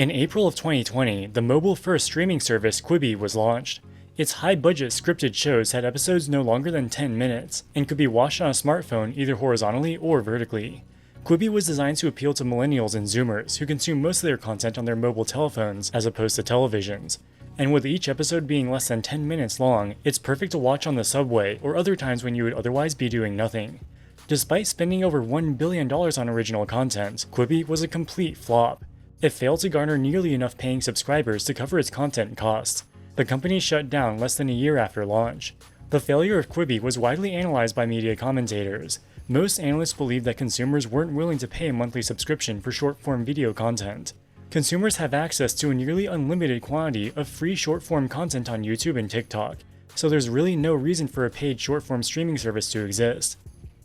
In April of 2020, the mobile-first streaming service Quibi was launched. Its high-budget scripted shows had episodes no longer than 10 minutes, and could be watched on a smartphone either horizontally or vertically. Quibi was designed to appeal to millennials and zoomers who consume most of their content on their mobile telephones as opposed to televisions. And with each episode being less than 10 minutes long, it's perfect to watch on the subway or other times when you would otherwise be doing nothing. Despite spending over $1 billion on original content, Quibi was a complete flop. It failed to garner nearly enough paying subscribers to cover its content costs. The company shut down less than a year after launch. The failure of Quibi was widely analyzed by media commentators. Most analysts believed that consumers weren't willing to pay a monthly subscription for short-form video content. Consumers have access to a nearly unlimited quantity of free short-form content on YouTube and TikTok, so there's really no reason for a paid short-form streaming service to exist.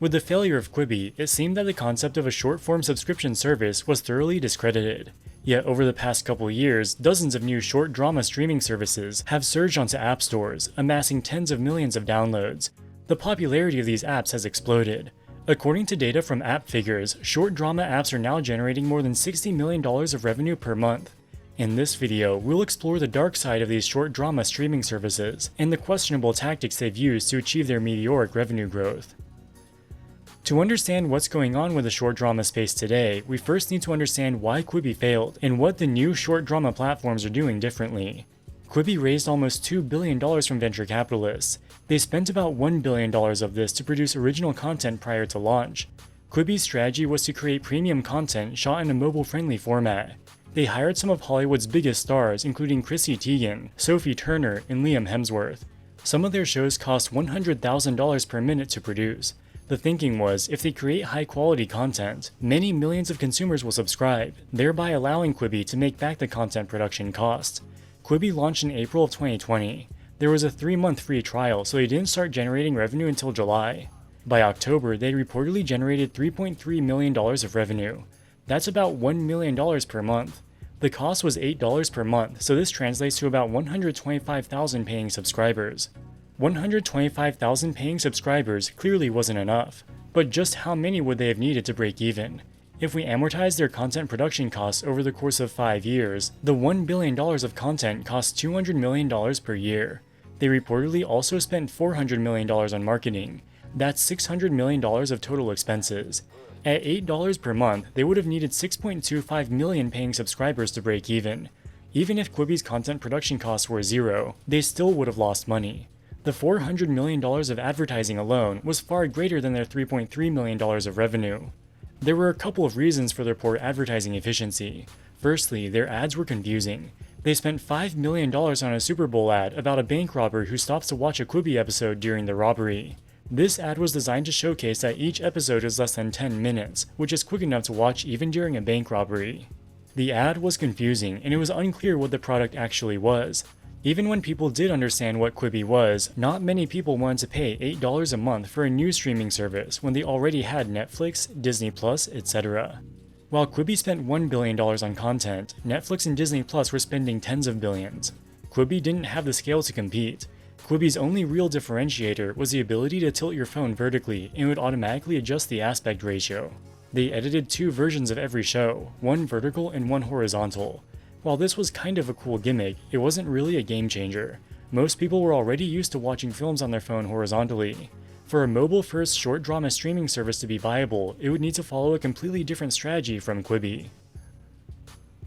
With the failure of Quibi, it seemed that the concept of a short-form subscription service was thoroughly discredited. Yet over the past couple years, dozens of new short drama streaming services have surged onto app stores, amassing tens of millions of downloads. The popularity of these apps has exploded. According to data from App Figures, short drama apps are now generating more than $60 million of revenue per month. In this video, we'll explore the dark side of these short drama streaming services and the questionable tactics they've used to achieve their meteoric revenue growth. To understand what's going on with the short drama space today, we first need to understand why Quibi failed and what the new short drama platforms are doing differently. Quibi raised almost $2 billion from venture capitalists. They spent about $1 billion of this to produce original content prior to launch. Quibi's strategy was to create premium content shot in a mobile-friendly format. They hired some of Hollywood's biggest stars, including Chrissy Teigen, Sophie Turner, and Liam Hemsworth. Some of their shows cost $100,000 per minute to produce. The thinking was, if they create high-quality content, many millions of consumers will subscribe, thereby allowing Quibi to make back the content production cost. Quibi launched in April of 2020. There was a 3-month free trial, so they didn't start generating revenue until July. By October, they reportedly generated $3.3 million of revenue. That's about $1 million per month. The cost was $8 per month, so this translates to about 125,000 paying subscribers. 125,000 paying subscribers clearly wasn't enough, but just how many would they have needed to break even? If we amortize their content production costs over the course of 5 years, the $1 billion of content costs $200 million per year. They reportedly also spent $400 million on marketing. That's $600 million of total expenses. At $8 per month, they would have needed 6.25 million paying subscribers to break even. Even if Quibi's content production costs were zero, they still would have lost money. The $400 million of advertising alone was far greater than their $3.3 million of revenue. There were a couple of reasons for their poor advertising efficiency. Firstly, their ads were confusing. They spent $5 million on a Super Bowl ad about a bank robber who stops to watch a Quibi episode during the robbery. This ad was designed to showcase that each episode is less than 10 minutes, which is quick enough to watch even during a bank robbery. The ad was confusing, and it was unclear what the product actually was. Even when people did understand what Quibi was, not many people wanted to pay $8 a month for a new streaming service when they already had Netflix, Disney+, etc. While Quibi spent $1 billion on content, Netflix and Disney+ were spending tens of billions. Quibi didn't have the scale to compete. Quibi's only real differentiator was the ability to tilt your phone vertically and would automatically adjust the aspect ratio. They edited 2 versions of every show, one vertical and one horizontal. While this was kind of a cool gimmick, it wasn't really a game changer. Most people were already used to watching films on their phone horizontally. For a mobile-first short drama streaming service to be viable, it would need to follow a completely different strategy from Quibi.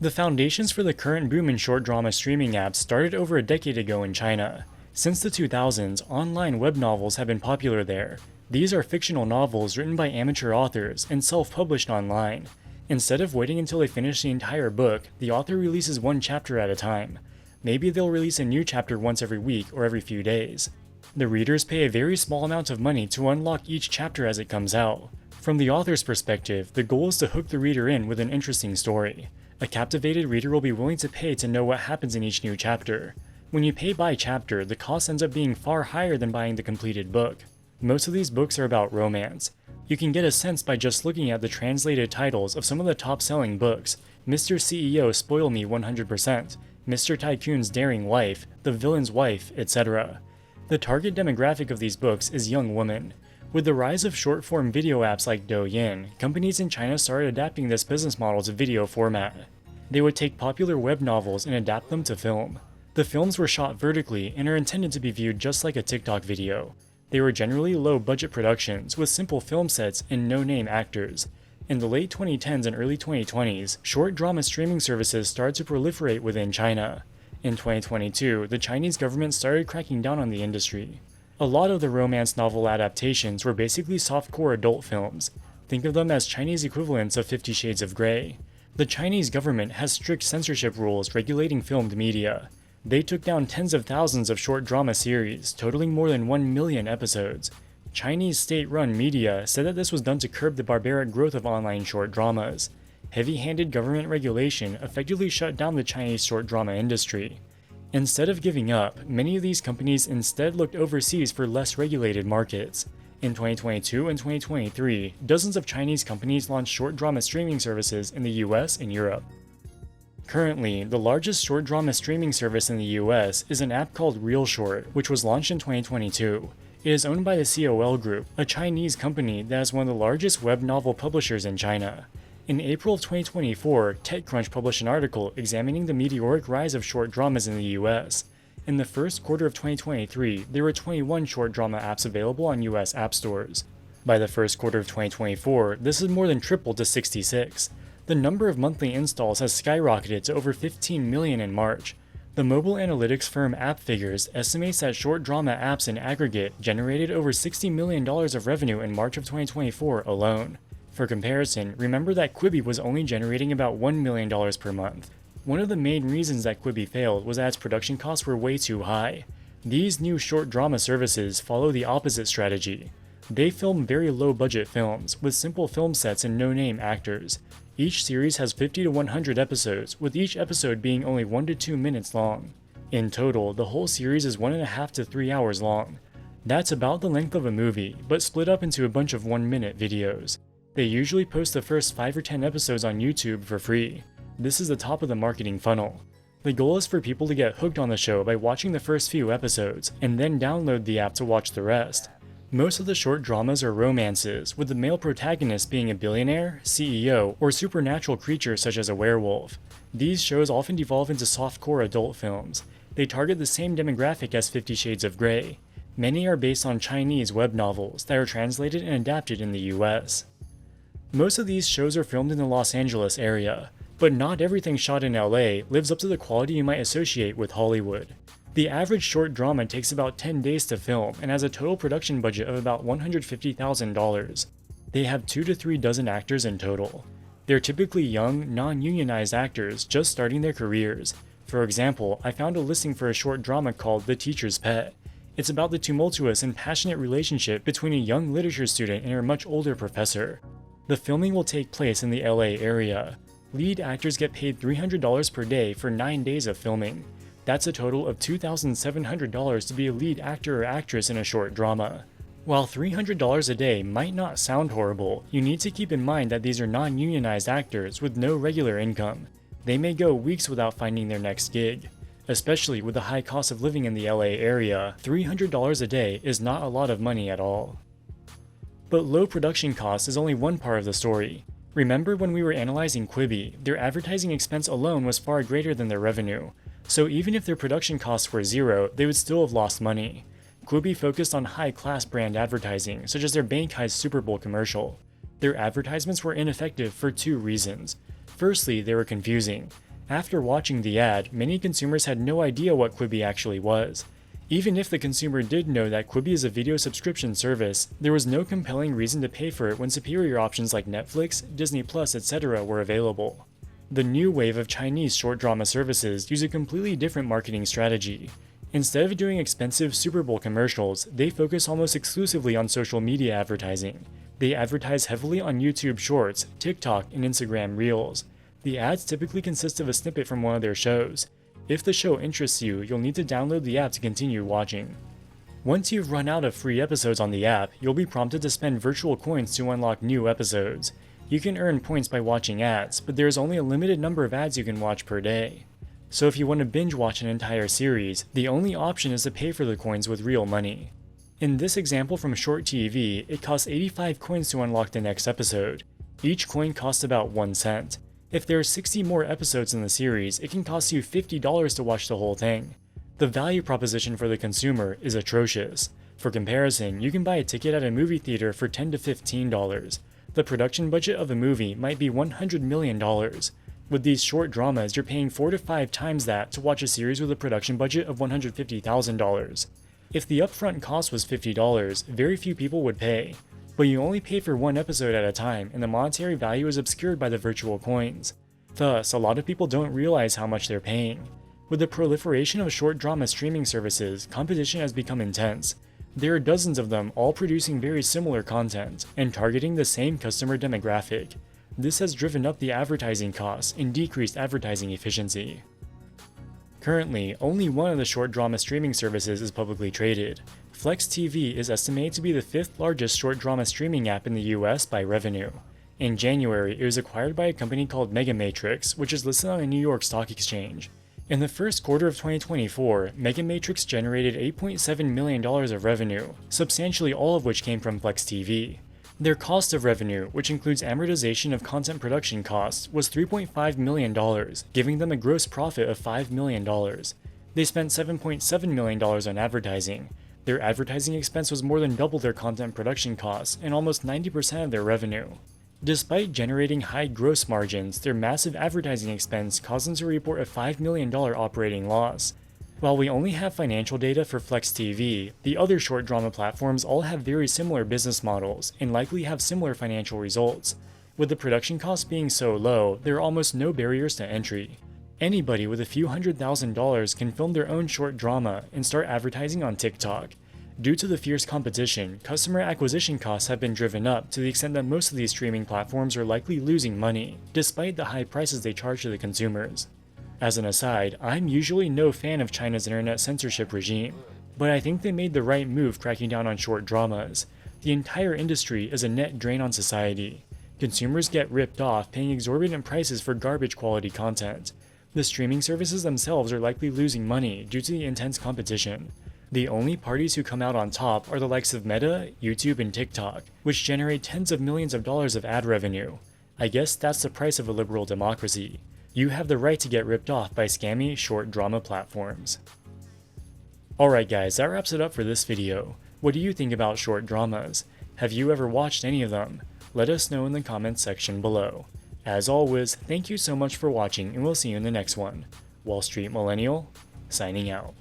The foundations for the current boom in short drama streaming apps started over a decade ago in China. Since the 2000s, online web novels have been popular there. These are fictional novels written by amateur authors and self-published online. Instead of waiting until they finish the entire book, the author releases one chapter at a time. Maybe they'll release a new chapter once every week or every few days. The readers pay a very small amount of money to unlock each chapter as it comes out. From the author's perspective, the goal is to hook the reader in with an interesting story. A captivated reader will be willing to pay to know what happens in each new chapter. When you pay by chapter, the cost ends up being far higher than buying the completed book. Most of these books are about romance. You can get a sense by just looking at the translated titles of some of the top-selling books: Mr. CEO Spoil Me 100%, Mr. Tycoon's Daring Wife, The Villain's Wife, etc. The target demographic of these books is young women. With the rise of short-form video apps like Douyin, companies in China started adapting this business model to video format. They would take popular web novels and adapt them to film. The films were shot vertically and are intended to be viewed just like a TikTok video. They were generally low-budget productions with simple film sets and no-name actors. In the late 2010s and early 2020s, short drama streaming services started to proliferate within China. In 2022, the Chinese government started cracking down on the industry. A lot of the romance novel adaptations were basically softcore adult films. Think of them as Chinese equivalents of 50 Shades of Grey. The Chinese government has strict censorship rules regulating filmed media. They took down tens of thousands of short drama series, totaling more than 1 million episodes. Chinese state-run media said that this was done to curb the barbaric growth of online short dramas. Heavy-handed government regulation effectively shut down the Chinese short drama industry. Instead of giving up, many of these companies instead looked overseas for less regulated markets. In 2022 and 2023, dozens of Chinese companies launched short drama streaming services in the US and Europe. Currently, the largest short drama streaming service in the US is an app called RealShort, which was launched in 2022. It is owned by the COL Group, a Chinese company that is one of the largest web novel publishers in China. In April of 2024, TechCrunch published an article examining the meteoric rise of short dramas in the US. In the first quarter of 2023, there were 21 short drama apps available on US app stores. By the first quarter of 2024, this has more than tripled to 66. The number of monthly installs has skyrocketed to over 15 million in March. The mobile analytics firm AppFigures estimates that short drama apps in aggregate generated over $60 million of revenue in March of 2024 alone. For comparison, remember that Quibi was only generating about $1 million per month. One of the main reasons that Quibi failed was that its production costs were way too high. These new short drama services follow the opposite strategy. They film very low-budget films, with simple film sets and no-name actors. Each series has 50 to 100 episodes, with each episode being only 1 to 2 minutes long. In total, the whole series is 1.5 to 3 hours long. That's about the length of a movie, but split up into a bunch of 1-minute videos. They usually post the first 5 or 10 episodes on YouTube for free. This is the top of the marketing funnel. The goal is for people to get hooked on the show by watching the first few episodes, and then download the app to watch the rest. Most of the short dramas are romances, with the male protagonist being a billionaire, CEO, or supernatural creature such as a werewolf. These shows often devolve into softcore adult films. They target the same demographic as 50 Shades of Grey. Many are based on Chinese web novels that are translated and adapted in the US. Most of these shows are filmed in the Los Angeles area, but not everything shot in LA lives up to the quality you might associate with Hollywood. The average short drama takes about 10 days to film and has a total production budget of about $150,000. They have 2 to 3 dozen actors in total. They're typically young, non-unionized actors just starting their careers. For example, I found a listing for a short drama called The Teacher's Pet. It's about the tumultuous and passionate relationship between a young literature student and her much older professor. The filming will take place in the LA area. Lead actors get paid $300 per day for 9 days of filming. That's a total of $2,700 to be a lead actor or actress in a short drama. While $300 a day might not sound horrible, you need to keep in mind that these are non-unionized actors with no regular income. They may go weeks without finding their next gig. Especially with the high cost of living in the LA area, $300 a day is not a lot of money at all. But low production cost is only one part of the story. Remember when we were analyzing Quibi, their advertising expense alone was far greater than their revenue. So even if their production costs were zero, they would still have lost money. Quibi focused on high-class brand advertising, such as their Bank High Super Bowl commercial. Their advertisements were ineffective for 2 reasons. Firstly, they were confusing. After watching the ad, many consumers had no idea what Quibi actually was. Even if the consumer did know that Quibi is a video subscription service, there was no compelling reason to pay for it when superior options like Netflix, Disney+, etc. were available. The new wave of Chinese short drama services use a completely different marketing strategy. Instead of doing expensive Super Bowl commercials, they focus almost exclusively on social media advertising. They advertise heavily on YouTube Shorts, TikTok, and Instagram Reels. The ads typically consist of a snippet from one of their shows. If the show interests you, you'll need to download the app to continue watching. Once you've run out of free episodes on the app, you'll be prompted to spend virtual coins to unlock new episodes. You can earn points by watching ads, but there is only a limited number of ads you can watch per day. So if you want to binge watch an entire series, the only option is to pay for the coins with real money. In this example from Short TV, it costs 85 coins to unlock the next episode. Each coin costs about 1 cent. If there are 60 more episodes in the series, it can cost you $50 to watch the whole thing. The value proposition for the consumer is atrocious. For comparison, you can buy a ticket at a movie theater for $10 to $15. The production budget of a movie might be $100 million. With these short dramas, you're paying 4 to 5 times that to watch a series with a production budget of $150,000. If the upfront cost was $50, very few people would pay. But you only pay for one episode at a time, and the monetary value is obscured by the virtual coins. Thus, a lot of people don't realize how much they're paying. With the proliferation of short drama streaming services, competition has become intense. There are dozens of them all producing very similar content and targeting the same customer demographic. This has driven up the advertising costs and decreased advertising efficiency. Currently, only one of the short drama streaming services is publicly traded. Flex TV is estimated to be the 5th largest short drama streaming app in the US by revenue. In January, it was acquired by a company called Megamatrix, which is listed on a New York Stock Exchange. In the first quarter of 2024, Megamatrix generated $8.7 million of revenue, substantially all of which came from Flex TV. Their cost of revenue, which includes amortization of content production costs, was $3.5 million, giving them a gross profit of $5 million. They spent $7.7 million on advertising. Their advertising expense was more than double their content production costs and almost 90% of their revenue. Despite generating high gross margins, their massive advertising expense caused them to report a $5 million operating loss. While we only have financial data for Flex TV, the other short drama platforms all have very similar business models and likely have similar financial results. With the production costs being so low, there are almost no barriers to entry. Anybody with a few $100,000 can film their own short drama and start advertising on TikTok. Due to the fierce competition, customer acquisition costs have been driven up to the extent that most of these streaming platforms are likely losing money, despite the high prices they charge to the consumers. As an aside, I'm usually no fan of China's internet censorship regime, but I think they made the right move cracking down on short dramas. The entire industry is a net drain on society. Consumers get ripped off paying exorbitant prices for garbage quality content. The streaming services themselves are likely losing money due to the intense competition. The only parties who come out on top are the likes of Meta, YouTube, and TikTok, which generate tens of millions of dollars of ad revenue. I guess that's the price of a liberal democracy. You have the right to get ripped off by scammy short drama platforms. Alright guys, that wraps it up for this video. What do you think about short dramas? Have you ever watched any of them? Let us know in the comments section below. As always, thank you so much for watching and we'll see you in the next one. Wall Street Millennial, signing out.